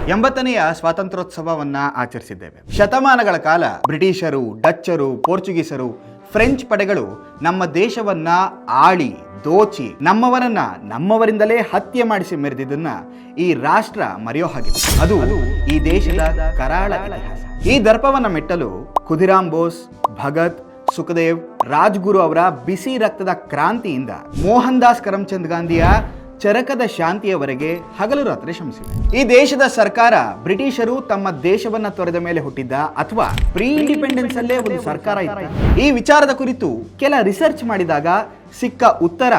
80ನೆಯ ಸ್ವಾತಂತ್ರ್ಯೋತ್ಸವವನ್ನ ಆಚರಿಸಿದ್ದೇವೆ. ಶತಮಾನಗಳ ಕಾಲ ಬ್ರಿಟಿಷರು, ಡಚ್ಚರು, ಪೋರ್ಚುಗೀಸರು, ಫ್ರೆಂಚ್ ಪಡೆಗಳು ನಮ್ಮ ದೇಶವನ್ನ ಆಳಿ ದೋಚಿ ನಮ್ಮವರಿಂದಲೇ ಹತ್ಯೆ ಮಾಡಿಸಿ ಮೆರೆದಿದ್ದನ್ನ ಈ ರಾಷ್ಟ್ರ ಮರೆಯೋ ಹಾಗಿದೆ. ಅದು ಈ ದೇಶದ ಕರಾಳ ಇತಿಹಾಸ. ಈ ದರ್ಪವನ್ನ ಮೆಟ್ಟಲು ಖುದಿರಾಮ್ ಬೋಸ್, ಭಗತ್, ಸುಖದೇವ್, ರಾಜ್ಗುರು ಅವರ ಬಿಸಿ ರಕ್ತದ ಕ್ರಾಂತಿಯಿಂದ ಮೋಹನ್ ದಾಸ್ ಕರಮ್ಚಂದ್ ಗಾಂಧಿಯ ಚರಕದ ಶಾಂತಿಯವರೆಗೆ ಹಗಲು ರಾತ್ರಿ ಶ್ರಮಿಸಿವೆ. ಈ ದೇಶದ ಸರ್ಕಾರ ಬ್ರಿಟಿಷರು ತಮ್ಮ ದೇಶವನ್ನ ತೊರೆದ ಮೇಲೆ ಹುಟ್ಟಿದ್ದ ಅಥವಾ ಪ್ರೀ ಇಂಡಿಪೆಂಡೆನ್ಸ್ ಅಲ್ಲೇ ಒಂದು ಸರ್ಕಾರ ಇತ್ತು. ಈ ವಿಚಾರದ ಕುರಿತು ಕೆಲ ರಿಸರ್ಚ್ ಮಾಡಿದಾಗ ಸಿಕ್ಕ ಉತ್ತರ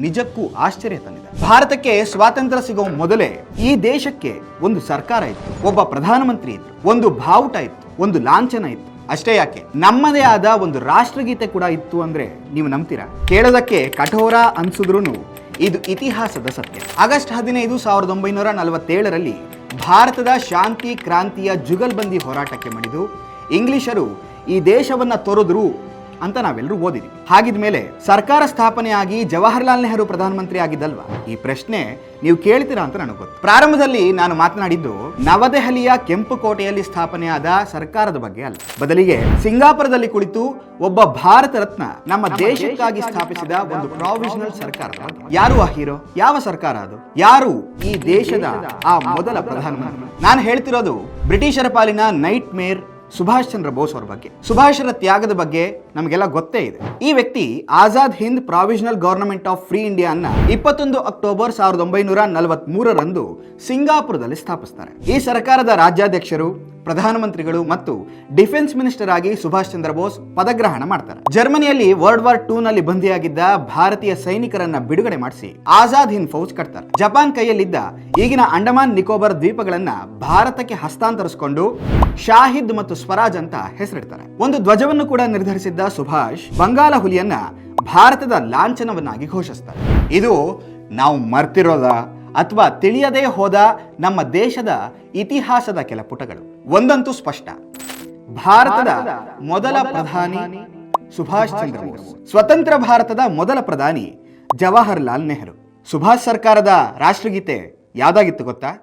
ನಿಜಕ್ಕೂ ಆಶ್ಚರ್ಯ ತಂದಿದೆ. ಭಾರತಕ್ಕೆ ಸ್ವಾತಂತ್ರ್ಯ ಸಿಗೋ ಮೊದಲೇ ಈ ದೇಶಕ್ಕೆ ಒಂದು ಸರ್ಕಾರ ಇತ್ತು, ಒಬ್ಬ ಪ್ರಧಾನಮಂತ್ರಿ ಇತ್ತು, ಒಂದು ಬಾವುಟ ಇತ್ತು, ಒಂದು ಲಾಂಛನ ಇತ್ತು. ಅಷ್ಟೇ ಯಾಕೆ, ನಮ್ಮದೇ ಆದ ಒಂದು ರಾಷ್ಟ್ರಗೀತೆ ಕೂಡ ಇತ್ತು ಅಂದ್ರೆ ನೀವು ನಂಬ್ತೀರಾ? ಕೇಳೋದಕ್ಕೆ ಕಠೋರ ಅನ್ಸಿದ್ರೂ ಇದು ಇತಿಹಾಸದ ಸತ್ಯ. ಆಗಸ್ಟ್ 15, 1947ರಲ್ಲಿ ಭಾರತದ ಶಾಂತಿ ಕ್ರಾಂತಿಯ ಜುಗಲ್ಬಂದಿ ಹೋರಾಟಕ್ಕೆ ಮಣಿದು ಇಂಗ್ಲಿಷರು ಈ ದೇಶವನ್ನ ತೊರೆದ್ರು ಅಂತ ನಾವೆಲ್ಲರೂ ಓದಿದ್ವಿ. ಹಾಗಿದ್ಮೇಲೆ ಸರ್ಕಾರ ಸ್ಥಾಪನೆಯಾಗಿ ಜವಾಹರ್ಲಾಲ್ ನೆಹರು ಪ್ರಧಾನಮಂತ್ರಿ ಆಗಿದ್ದಲ್ವಾ? ಈ ಪ್ರಶ್ನೆ ನೀವು ಕೇಳ್ತೀರಾ ಅಂತ ನನಗೆ ಗೊತ್ತು. ಪ್ರಾರಂಭದಲ್ಲಿ ನಾನು ಮಾತನಾಡಿದ್ದು ನವದೆಹಲಿಯ ಕೆಂಪು ಕೋಟೆಯಲ್ಲಿ ಸ್ಥಾಪನೆಯಾದ ಸರ್ಕಾರದ ಬಗ್ಗೆ ಅಲ್ಲ, ಬದಲಿಗೆ ಸಿಂಗಾಪುರದಲ್ಲಿ ಕುಳಿತು ಒಬ್ಬ ಭಾರತ ರತ್ನ ನಮ್ಮ ದೇಶಕ್ಕಾಗಿ ಸ್ಥಾಪಿಸಿದ ಒಂದು ಪ್ರಾವಿಷನಲ್ ಸರ್ಕಾರ. ಯಾರು ಆ ಹೀರೋ? ಯಾವ ಸರ್ಕಾರ ಅದು? ಯಾರು ಈ ದೇಶದ ಆ ಮೊದಲ ಪ್ರಧಾನಮಂತ್ರಿ? ನಾನು ಹೇಳ್ತಿರೋದು ಬ್ರಿಟಿಷರ ಪಾಲಿನ ನೈಟ್ ಮೇರ್ ಸುಭಾಷ್ ಚಂದ್ರ ಬೋಸ್ ಅವರ ಬಗ್ಗೆ. ಸುಭಾಷರ ತ್ಯಾಗದ ಬಗ್ಗೆ ನಮಗೆಲ್ಲ ಗೊತ್ತೇ ಇದೆ. ಈ ವ್ಯಕ್ತಿ Azad Hind provisional government of free India ಅನ್ನ 21 ಅಕ್ಟೋಬರ್ 1943ರಂದು ಸಿಂಗಾಪುರದಲ್ಲಿ ಸ್ಥಾಪಿಸ್ತಾರೆ. ಈ ಸರ್ಕಾರದ ರಾಜ್ಯಾಧ್ಯಕ್ಷರು, ಪ್ರಧಾನಮಂತ್ರಿಗಳು ಮತ್ತು ಡಿಫೆನ್ಸ್ ಮಿನಿಸ್ಟರ್ ಆಗಿ ಸುಭಾಷ್ ಚಂದ್ರ ಬೋಸ್ ಪದಗ್ರಹಣ ಮಾಡ್ತಾರೆ. ಜರ್ಮನಿಯಲ್ಲಿ ವರ್ಲ್ಡ್ ವಾರ್ 2 ನಲ್ಲಿ ಬಂಧಿಯಾಗಿದ್ದ ಭಾರತೀಯ ಸೈನಿಕರನ್ನ ಬಿಡುಗಡೆ ಮಾಡಿಸಿ ಆಜಾದ್ ಹಿಂದ್ ಫೌಜ್ ಕಟ್ತಾರೆ. ಜಪಾನ್ ಕೈಯಲ್ಲಿದ್ದ ಈಗಿನ ಅಂಡಮಾನ್ ನಿಕೋಬಾರ್ ದ್ವೀಪಗಳನ್ನ ಭಾರತಕ್ಕೆ ಹಸ್ತಾಂತರಿಸಿಕೊಂಡು ಶಾಹಿದ್ ಮತ್ತು ಸ್ವರಾಜ್ ಅಂತ ಹೆಸರಿಡ್ತಾರೆ. ಒಂದು ಧ್ವಜವನ್ನು ಕೂಡ ನಿರ್ಧರಿಸಿದ್ದ ಸುಭಾಷ್ ಬಂಗಾಲ ಹುಲಿಯನ್ನ ಭಾರತದ ಲಾಂಛನವನ್ನಾಗಿ ಘೋಷಿಸ್ತಾರೆ. ಇದು ನಾವು ಮರ್ತಿರೋದ ಅಥವಾ ತಿಳಿಯದೇ ಹೋದ ನಮ್ಮ ದೇಶದ ಇತಿಹಾಸದ ಕೆಲ ಪುಟಗಳು. ಒಂದಂತೂ ಸ್ಪಷ್ಟ, ಭಾರತದ ಮೊದಲ ಪ್ರಧಾನಿ ಸುಭಾಷ್ ಚಂದ್ರ ಬೋಸ್, ಸ್ವತಂತ್ರ ಭಾರತದ ಮೊದಲ ಪ್ರಧಾನಿ ಜವಾಹರ್ಲಾಲ್ ನೆಹರು. ಸುಭಾಷ್ ಸರ್ಕಾರದ ರಾಷ್ಟ್ರಗೀತೆ ಯಾವ್ದಾಗಿತ್ತು ಗೊತ್ತಾ?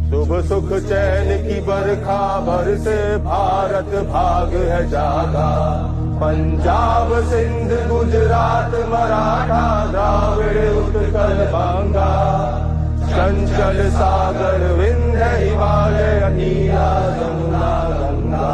शुभ सुख चैन की बरखा बरसे भारत भाग है जागा, पंजाब सिंध गुजरात मराठा द्राविड़ उत्कल बांगा, चंचल सागर विंध्य हिमालय नीला जमुना गंगा,